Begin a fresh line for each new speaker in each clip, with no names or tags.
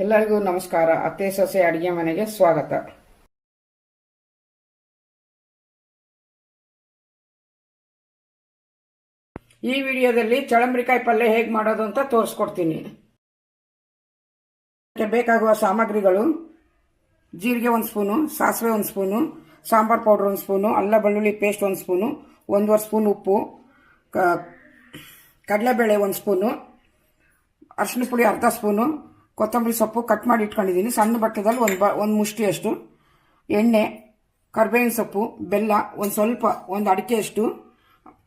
ಎಲ್ಲರಿಗೂ ನಮಸ್ಕಾರ. ಅತ್ತೆ ಸೊಸೆ ಅಡಿಗೆ ಮನೆಗೆ ಸ್ವಾಗತ. ಈ ವಿಡಿಯೋದಲ್ಲಿ ಚಳಂಬ್ರಿಕಾಯಿ ಪಲ್ಯ ಹೇಗೆ ಮಾಡೋದು ಅಂತ ತೋರಿಸ್ಕೊಡ್ತೀನಿ. ಬೇಕಾಗುವ ಸಾಮಗ್ರಿಗಳು: ಜೀರಿಗೆ 1 ಸ್ಪೂನು, ಸಾಸಿವೆ 1 ಸ್ಪೂನು, ಸಾಂಬಾರ್ ಪೌಡರ್ 1 ಸ್ಪೂನು, ಅಲ್ಲ ಬೆಳ್ಳುಳ್ಳಿ ಪೇಸ್ಟ್ 1 ಸ್ಪೂನು, 1.5 ಸ್ಪೂನ್ ಉಪ್ಪು, ಕಡಲೆಬೇಳೆ 1 ಸ್ಪೂನು, ಅರಿಶಿನ ಪುಡಿ ಅರ್ಧ ಸ್ಪೂನು, ಕೊತ್ತಂಬರಿ ಸೊಪ್ಪು ಕಟ್ ಮಾಡಿ ಇಟ್ಕೊಂಡಿದ್ದೀನಿ. ಸಣ್ಣ ಬಟ್ಟದಲ್ಲಿ ಒಂದು ಮುಷ್ಟಿಯಷ್ಟು ಎಣ್ಣೆ, ಕರ್ಬೇವಿನ ಸೊಪ್ಪು, ಬೆಲ್ಲ, ಒಂದು ಅಡಿಕೆಯಷ್ಟು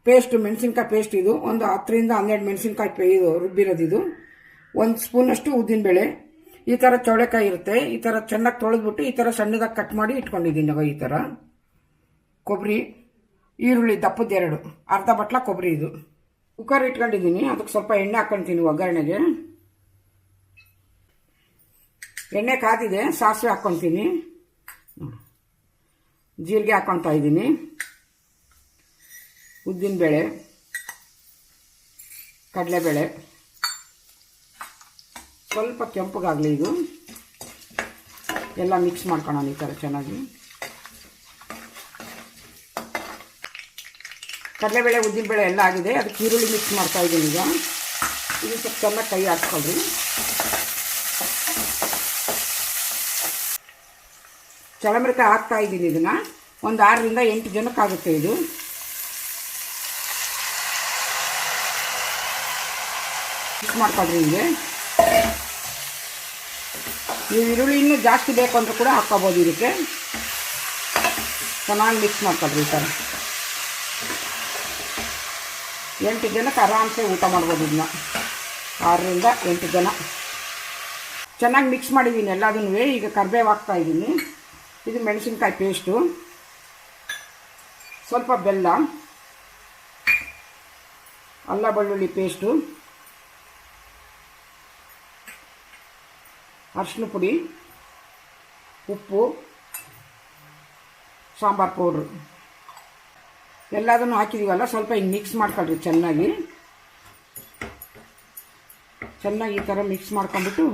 ಪೇಸ್ಟ್, ಮೆಣಸಿನ್ಕಾಯಿ ಪೇಸ್ಟ್. ಇದು ಒಂದು 10ರಿಂದ 12 ಮೆಣಸಿನ್ಕಾಯಿ ಇದು ರುಬ್ಬಿರೋದು. ಇದು 1 ಸ್ಪೂನಷ್ಟು ಉದ್ದಿನಬೇಳೆ. ಈ ಥರ ಚೌಳೆಕಾಯಿ ಇರುತ್ತೆ. ಈ ಥರ ಚೆನ್ನಾಗಿ ತೊಳೆದ್ಬಿಟ್ಟು ಈ ಥರ ಸಣ್ಣದಾಗಿ ಕಟ್ ಮಾಡಿ ಇಟ್ಕೊಂಡಿದ್ದೀನಿ. ಈ ಥರ ಕೊಬ್ಬರಿ, ಈರುಳ್ಳಿ ದಪ್ಪದ 2, ಅರ್ಧ ಬಟ್ಲ ಕೊಬ್ಬರಿ. ಇದು ಕುಕ್ಕರ್ ಇಟ್ಕೊಂಡಿದ್ದೀನಿ. ಅದಕ್ಕೆ ಸ್ವಲ್ಪ ಎಣ್ಣೆ ಹಾಕ್ಕೊಳ್ತೀನಿ ಒಗ್ಗರಣೆಗೆ. ಎಣ್ಣೆ ಕಾದಿದೆ, ಸಾಸಿವೆ ಹಾಕ್ಕೊತೀನಿ, ಜೀರಿಗೆ ಹಾಕ್ಕೊತಾ ಇದ್ದೀನಿ, ಉದ್ದಿನಬೇಳೆ, ಕಡಲೆಬೇಳೆ ಸ್ವಲ್ಪ ಕೆಂಪಗಾಗಲಿ. ಇದು ಎಲ್ಲ ಮಿಕ್ಸ್ ಮಾಡ್ಕೊಳ್ಳೋಣ ಈ ಥರ ಚೆನ್ನಾಗಿ. ಕಡಲೆಬೇಳೆ ಉದ್ದಿನಬೇಳೆ ಎಲ್ಲ ಆಗಿದೆ. ಅದಕ್ಕೆ ಈರುಳ್ಳಿ ಮಿಕ್ಸ್ ಮಾಡ್ತಾ ಇದ್ದೀನಿ. ಈಗ ಇದು ಸ್ವಲ್ಪ ಚೆನ್ನಾಗಿ ಕೈ ಹಾಕ್ಕೊಳ್ರಿ. ಚಳಂಬ್ರಿಕಾಯಿ ಹಾಕ್ತಾ ಇದ್ದೀನಿ. ಇದನ್ನು ಒಂದು 6ರಿಂದ 8 ಜನಕ್ಕಾಗುತ್ತೆ. ಇದು ಮಿಕ್ಸ್ ಮಾಡ್ಕೊಳ್ರಿ. ಹಿಂಗೆ ನೀವು ಈರುಳ್ಳಿ ಇನ್ನೂ ಜಾಸ್ತಿ ಬೇಕು ಅಂದರೂ ಕೂಡ ಹಾಕ್ಕೋಬೋದು. ಇದಕ್ಕೆ ಚೆನ್ನಾಗಿ ಮಿಕ್ಸ್ ಮಾಡ್ಕೊಳ್ರಿ. ಈ ಥರ 8 ಜನಕ್ಕೆ ಆರಾಮ್ಸೆ ಊಟ ಮಾಡ್ಬೋದು. ಇದನ್ನ 6ರಿಂದ 8 ಜನ. ಚೆನ್ನಾಗಿ ಮಿಕ್ಸ್ ಮಾಡಿದ್ದೀನಿ ಎಲ್ಲದನ್ನೂ. ಈಗ ಕರಿಬೇವು ಹಾಕ್ತಾ ಇದ್ದೀನಿ. ಇದು ಮೆಣಸಿನ್ಕಾಯಿ ಪೇಸ್ಟು, ಸ್ವಲ್ಪ ಬೆಲ್ಲ, ಅಲ್ಲ ಬೆಳ್ಳುಳ್ಳಿ ಪೇಸ್ಟು, ಅರಿಶಿನ ಪುಡಿ, ಉಪ್ಪು, ಸಾಂಬಾರ್ ಪೌಡ್ರು ಎಲ್ಲದನ್ನು ಹಾಕಿದ್ದೀವಲ್ಲ. ಸ್ವಲ್ಪ ಹಿಂಗೆ ಮಿಕ್ಸ್ ಮಾಡ್ಕೊಳ್ರಿ ಚೆನ್ನಾಗಿ. ಈ ಥರ ಮಿಕ್ಸ್ ಮಾಡ್ಕೊಂಡ್ಬಿಟ್ಟು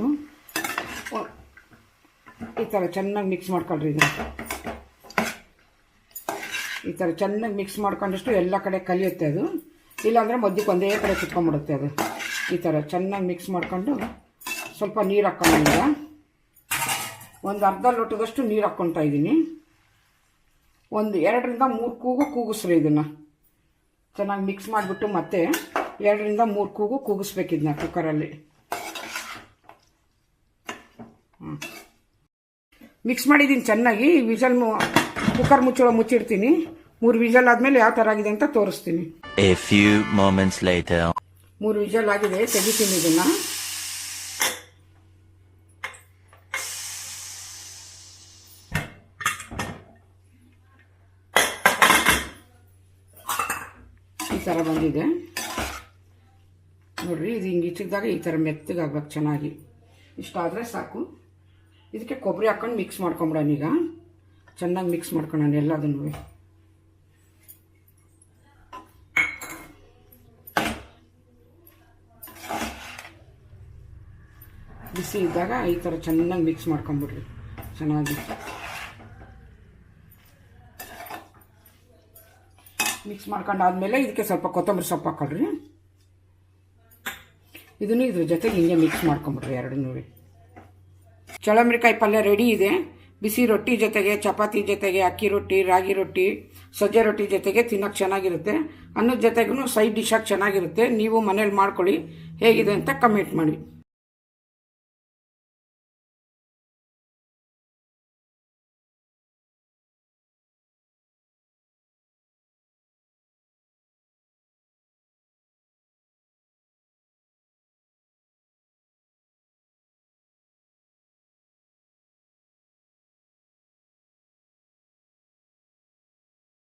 ಈ ಥರ ಚೆನ್ನಾಗಿ ಮಿಕ್ಸ್ ಮಾಡ್ಕೊಳ್ರಿ. ಇದು ಈ ಥರ ಚೆನ್ನಾಗಿ ಮಿಕ್ಸ್ ಮಾಡ್ಕೊಂಡಷ್ಟು ಎಲ್ಲ ಕಡೆ ಕಲಿಯುತ್ತೆ ಅದು. ಇಲ್ಲಾಂದರೆ ಮಧ್ಯಕ್ಕೆ ಒಂದೇ ಕಡೆ ಕುತ್ಕೊಂಡ್ಬಿಡುತ್ತೆ ಅದು. ಈ ಥರ ಚೆನ್ನಾಗಿ ಮಿಕ್ಸ್ ಮಾಡ್ಕೊಂಡು ಸ್ವಲ್ಪ ನೀರು ಹಾಕ್ಕೊಂಡಿಲ್ಲ. ಒಂದು ಅರ್ಧ ಲೋಟದಷ್ಟು ನೀರು ಹಾಕ್ಕೊತಾ ಇದ್ದೀನಿ. ಒಂದು 2ರಿಂದ 3 ಕೂಗಿಸ್ರಿ. ಇದನ್ನು ಚೆನ್ನಾಗಿ ಮಿಕ್ಸ್ ಮಾಡಿಬಿಟ್ಟು ಮತ್ತೆ 2ರಿಂದ 3 ಕೂಗಿಸ್ಬೇಕು ಇದನ್ನ ಕುಕ್ಕರಲ್ಲಿ. ಮಿಕ್ಸ್ ಮಾಡಿದ್ದೀನಿ ಚೆನ್ನಾಗಿ. Whistle cooker ಮುಚ್ಚಿಡ್ತೀನಿ. 3 ವಿಷಲ್ ಆದಮೇಲೆ ಯಾವ ಥರ ಆಗಿದೆ ಅಂತ ತೋರಿಸ್ತೀನಿ. 3 ವಿಷಲ್ ಆಗಿದೆ, ತೆಗಿತೀನಿ ಇದನ್ನು. ಈ ಥರ ಬಂದಿದೆ ನೋಡ್ರಿ. ಇದು ಹಿಂಗೆ ಇಚ್ಚಿದಾಗ ಈ ಥರ ಮೆತ್ತಗಾಗ್ಬೇಕು ಚೆನ್ನಾಗಿ. ಇಷ್ಟಾದರೆ ಸಾಕು. ಇದಕ್ಕೆ ಕೊಬ್ಬರಿ ಹಾಕ್ಕೊಂಡು ಮಿಕ್ಸ್ ಮಾಡ್ಕೊಂಬಿಡೋಣ. ಈಗ ಚೆನ್ನಾಗಿ ಮಿಕ್ಸ್ ಮಾಡ್ಕೊಳ್ಳೋಣ ಎಲ್ಲದನ್ನು. ಬಿಸಿ ಇದ್ದಾಗ ಈ ಥರ ಚೆನ್ನಾಗಿ ಮಿಕ್ಸ್ ಮಾಡ್ಕೊಂಬಿಡ್ರಿ ಚೆನ್ನಾಗಿ. ಮಿಕ್ಸ್ ಮಾಡ್ಕೊಂಡಾದ್ಮೇಲೆ ಇದಕ್ಕೆ ಸ್ವಲ್ಪ ಕೊತ್ತಂಬರಿ ಸೊಪ್ಪು ಹಾಕೊಳ್ರಿ. ಇದನ್ನು ಇದ್ರ ಜೊತೆಗೆ ಹಿಂಗೆ ಮಿಕ್ಸ್ ಮಾಡ್ಕೊಂಬಿಡ್ರಿ ಎರಡನ್ನೂ. ಚಳಂಬ್ರಿಕಾಯಿ ಪಲ್ಯ ರೆಡಿ ಇದೆ. ಬಿಸಿ ರೊಟ್ಟಿ ಜೊತೆಗೆ, ಚಪಾತಿ ಜೊತೆಗೆ, ಅಕ್ಕಿ ರೊಟ್ಟಿ, ರಾಗಿ ರೊಟ್ಟಿ, ಸಜ್ಜೆ ರೊಟ್ಟಿ ಜೊತೆಗೆ ತಿನ್ನೋಕ್ಕೆ ಚೆನ್ನಾಗಿರುತ್ತೆ. ಅನ್ನದ ಜೊತೆಗೂ ಸೈಡ್ ಡಿಶಾಗಿ ಚೆನ್ನಾಗಿರುತ್ತೆ. ನೀವು ಮನೇಲಿ ಮಾಡ್ಕೊಳ್ಳಿ. ಹೇಗಿದೆ ಅಂತ ಕಮೆಂಟ್ ಮಾಡಿ.